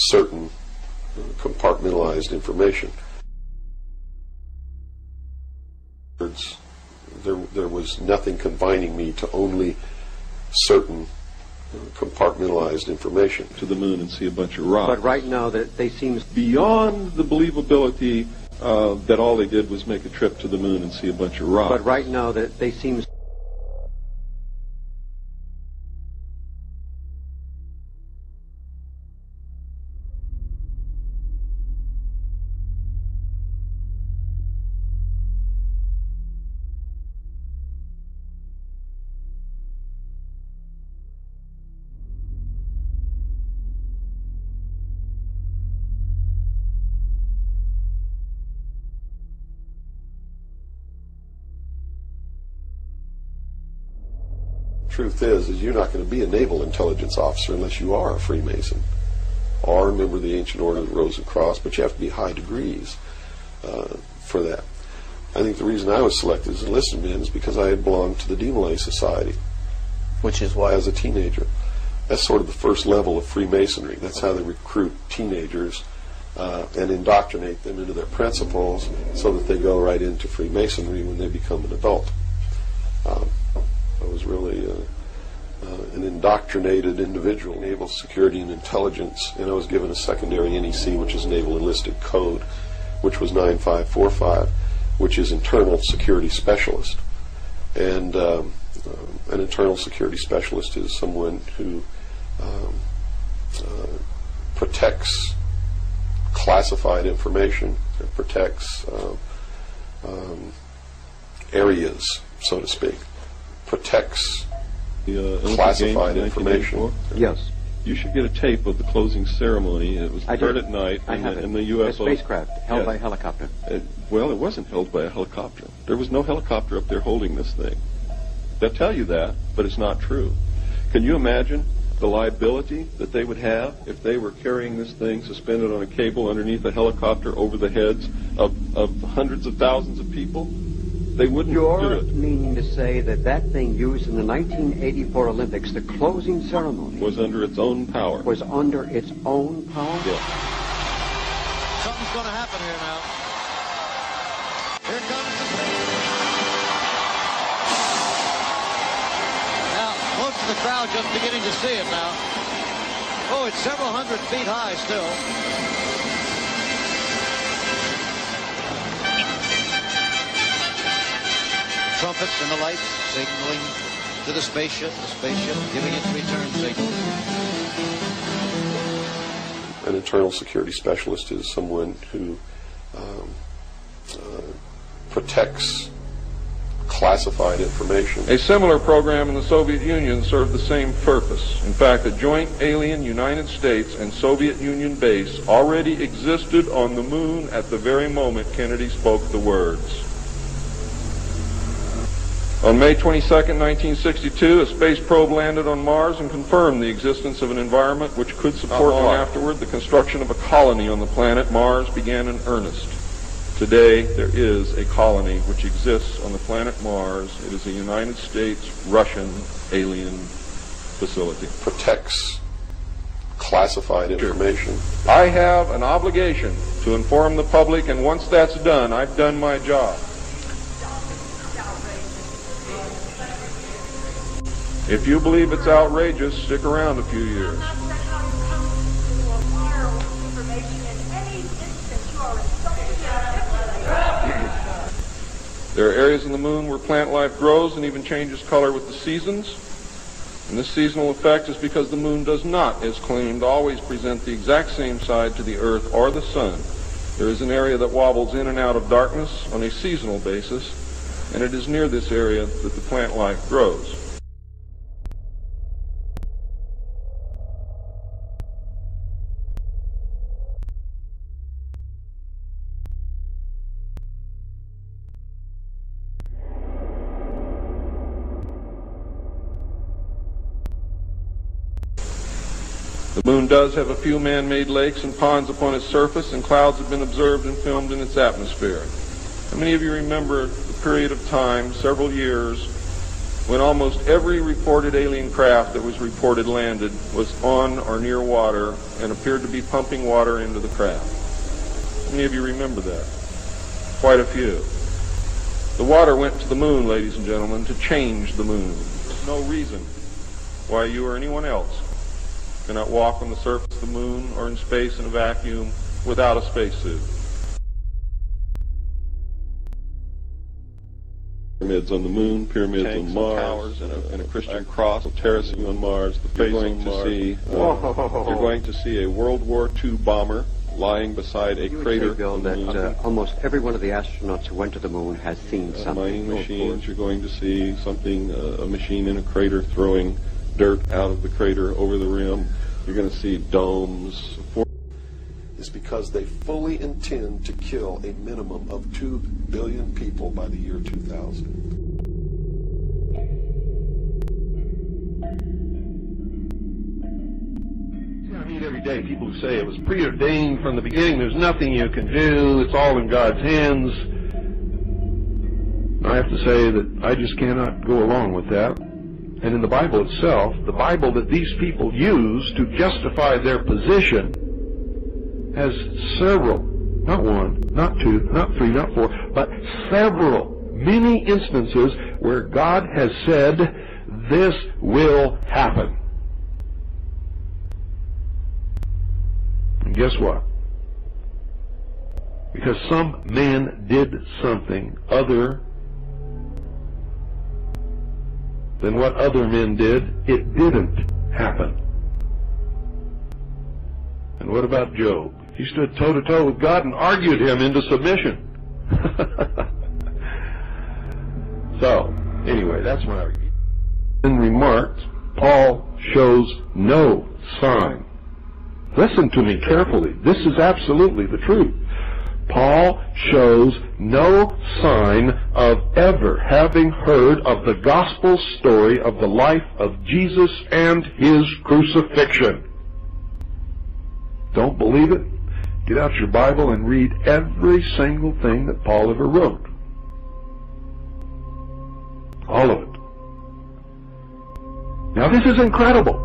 certain compartmentalized information. There was nothing confining me to only certain compartmentalized information. To the moon and see a bunch of rocks. But right now they seem beyond the believability that all they did was make a trip to the moon and see a bunch of rocks. But right now they seem truth is you're not going to be a naval intelligence officer unless you are a Freemason or a member of the Ancient Order of the Rose and Cross, but you have to be high degrees for that. I think the reason I was selected as enlisted man is because I had belonged to the Demolay Society. Which is what? As a teenager. That's sort of the first level of Freemasonry. That's how they recruit teenagers and indoctrinate them into their principles so that they go right into Freemasonry when they become an adult. I was really an indoctrinated individual, naval security and intelligence, and I was given a secondary NEC, which is Naval Enlisted Code, which was 9545, which is internal security specialist. And an internal security specialist is someone who protects classified information, it protects areas, so to speak. Protects classified information. Yes. You should get a tape of the closing ceremony. It was heard at night in the UFO. A spacecraft held by a helicopter. Well, it wasn't held by a helicopter. There was no helicopter up there holding this thing. They'll tell you that, but it's not true. Can you imagine the liability that they would have if they were carrying this thing suspended on a cable underneath a helicopter over the heads of hundreds of thousands of people? They wouldn't do You're it. meaning to say that thing used in the 1984 Olympics, the closing ceremony, Was under its own power. was under its own power? Yeah. Something's going to happen here now. Here comes the Now, most of the crowd just beginning to see it now. Oh, it's several hundred feet high still. Trumpets and the lights signaling to the spaceship giving its return signal. An internal security specialist is someone who protects classified information. A similar program in the Soviet Union served the same purpose. In fact, a joint alien United States and Soviet Union base already existed on the moon at the very moment Kennedy spoke the words. On May 22, 1962, a space probe landed on Mars and confirmed the existence of an environment which could support long afterward the construction of a colony on the planet Mars began in earnest. Today, there is a colony which exists on the planet Mars. It is a United States-Russian alien facility. Protects classified information. I have an obligation to inform the public, and once that's done, I've done my job. If you believe it's outrageous, stick around a few years. There are areas on the moon where plant life grows and even changes color with the seasons. And this seasonal effect is because the moon does not, as claimed, always present the exact same side to the Earth or the sun. There is an area that wobbles in and out of darkness on a seasonal basis, and it is near this area that the plant life grows. The moon does have a few man-made lakes and ponds upon its surface, and clouds have been observed and filmed in its atmosphere. How many of you remember the period of time, several years, when almost every reported alien craft that was reported landed was on or near water and appeared to be pumping water into the craft. How many of you remember that? Quite a few. The water went to the moon, ladies and gentlemen, to change the moon. There's no reason why you or anyone else cannot walk on the surface of the moon or in space in a vacuum without a spacesuit. Pyramids on the moon, pyramids on Mars, towers, and a Christian cross terracing on Mars. You're going to see a World War II bomber lying beside a crater say, Bill, on the moon. that almost every one of the astronauts who went to the moon has seen something. Mining machines. You're going to see something, a machine in a crater throwing dirt out of the crater over the rim. You're going to see domes. Is because they fully intend to kill a minimum of 2 billion people by the year 2000. I meet every day people who say it was preordained from the beginning, there's nothing you can do, it's all in God's hands. I have to say that I just cannot go along with that. And in the Bible itself, the Bible that these people use to justify their position has several, not one, not two, not three, not four, but several, many instances where God has said, this will happen. And guess what? Because some man did something other than what other men did, it didn't happen. And what about Job? He stood toe-to-toe with God and argued him into submission. So, anyway, that's my argument. In remarks, Paul shows no sign. Listen to me carefully. This is absolutely the truth. Paul shows no sign of ever having heard of the gospel story of the life of Jesus and his crucifixion. Don't believe it? Get out your Bible and read every single thing that Paul ever wrote. All of it. Now this is incredible.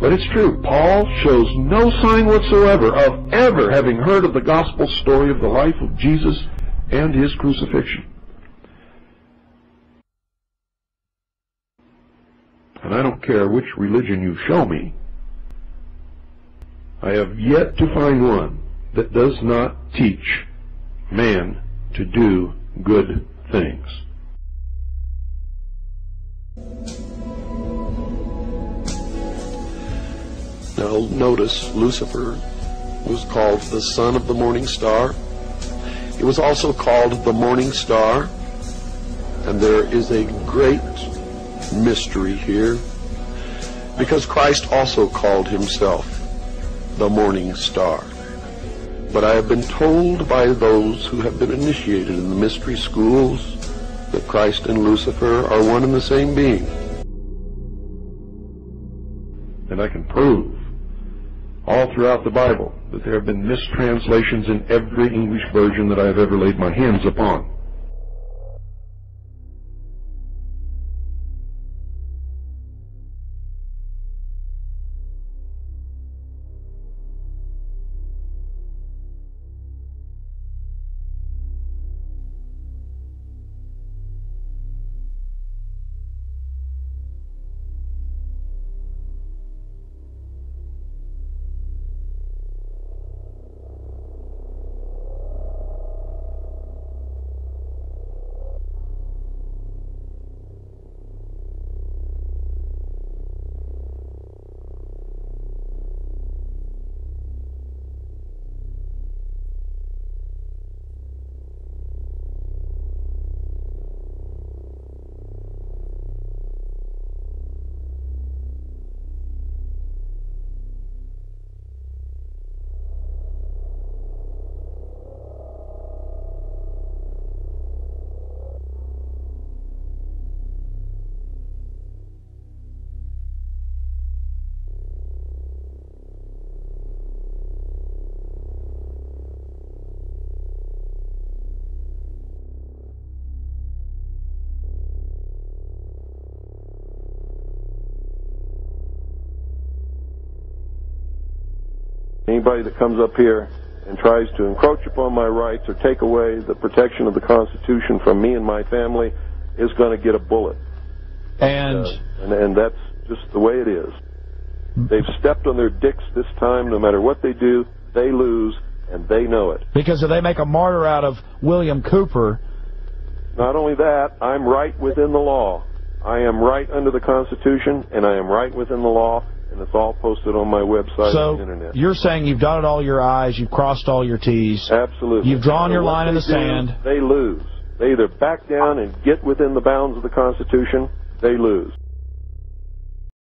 But it's true. Paul shows no sign whatsoever of ever having heard of the gospel story of the life of Jesus and his crucifixion. And I don't care which religion you show me, I have yet to find one that does not teach man to do good things. Now notice, Lucifer was called the son of the morning star. He was also called the morning star. And there is a great mystery here, because Christ also called himself the morning star. But I have been told by those who have been initiated in the mystery schools that Christ and Lucifer are one and the same being. And I can prove all throughout the Bible that there have been mistranslations in every English version that I have ever laid my hands upon. Anybody that comes up here and tries to encroach upon my rights or take away the protection of the Constitution from me and my family is going to get a bullet. And that's just the way it is. They've stepped on their dicks this time. No matter what they do, they lose, and they know it. Because if they make a martyr out of William Cooper... Not only that, I'm right within the law. I am right under the Constitution, and I am right within the law, and it's all posted on my website on the Internet. So you're saying you've dotted all your I's, you've crossed all your T's. Absolutely. You've drawn your line in the sand. They lose. They either back down and get within the bounds of the Constitution, they lose.